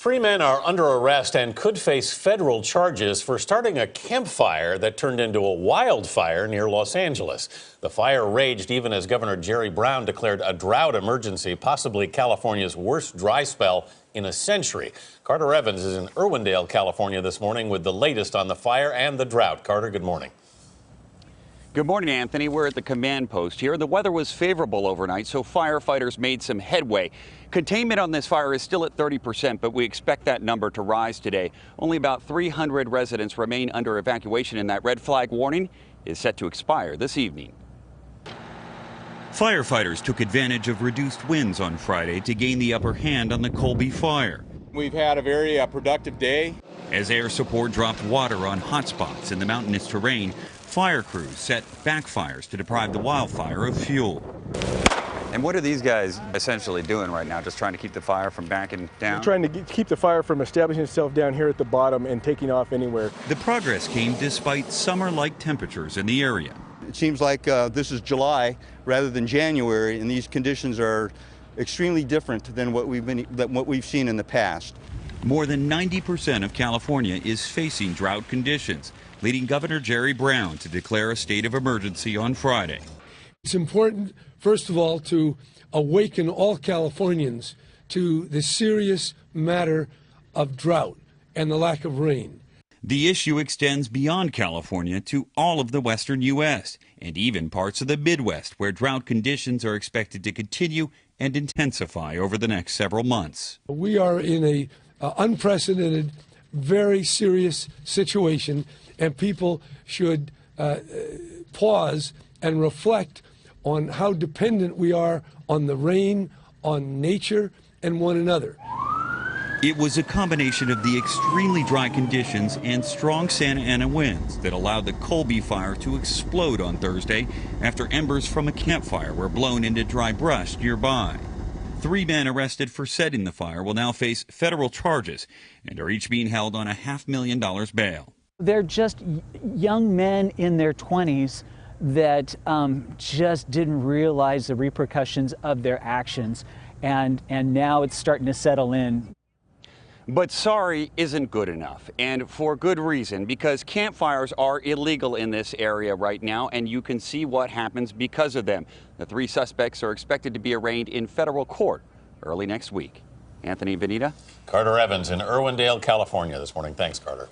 Three men are under arrest and could face federal charges for starting a campfire that turned into a wildfire near Los Angeles. The fire raged even as Governor Jerry Brown declared a drought emergency, possibly California's worst dry spell in a century. Carter Evans is in Irwindale, California this morning with the latest on the fire and the drought. Carter, good morning. Good morning, Anthony. We're at the command post here. The weather was favorable overnight, so firefighters made some headway. Containment on this fire is still at 30%, but we expect that number to rise today. Only about 300 residents remain under evacuation, and that red flag warning is set to expire this evening. Firefighters took advantage of reduced winds on Friday to gain the upper hand on the Colby fire. We've had a very productive day. As air support dropped water on hotspots in the mountainous terrain, fire crews set backfires to deprive the wildfire of fuel. And what are these guys essentially doing right now? Just trying to keep the fire from backing down? We're trying to keep the fire from establishing itself down here at the bottom and taking off anywhere. The progress came despite summer-like temperatures in the area. It seems like this is July rather than January, and these conditions are extremely different than what we've seen in the past. More than 90% of California is facing drought conditions, leading Governor Jerry Brown to declare a state of emergency on Friday. It's important, first of all, to awaken all Californians to the serious matter of drought and the lack of rain. The issue extends beyond California to all of the western U.S. and even parts of the Midwest, where drought conditions are expected to continue and intensify over the next several months. We are in a unprecedented, very serious situation, and people should pause and reflect on how dependent we are on the rain, on nature, and one another. It was a combination of the extremely dry conditions and strong Santa Ana winds that allowed the Colby fire to explode on Thursday after embers from a campfire were blown into dry brush nearby. 3 men arrested for setting the fire will now face federal charges and are each being held on a $500,000 bail. They're just young men in their 20s that just didn't realize the repercussions of their actions, and now it's starting to settle in. But sorry isn't good enough, and for good reason, because campfires are illegal in this area right now, and you can see what happens because of them. The 3 suspects are expected to be arraigned in federal court early next week. Anthony, Benita. Carter Evans in Irwindale, California this morning. Thanks, Carter.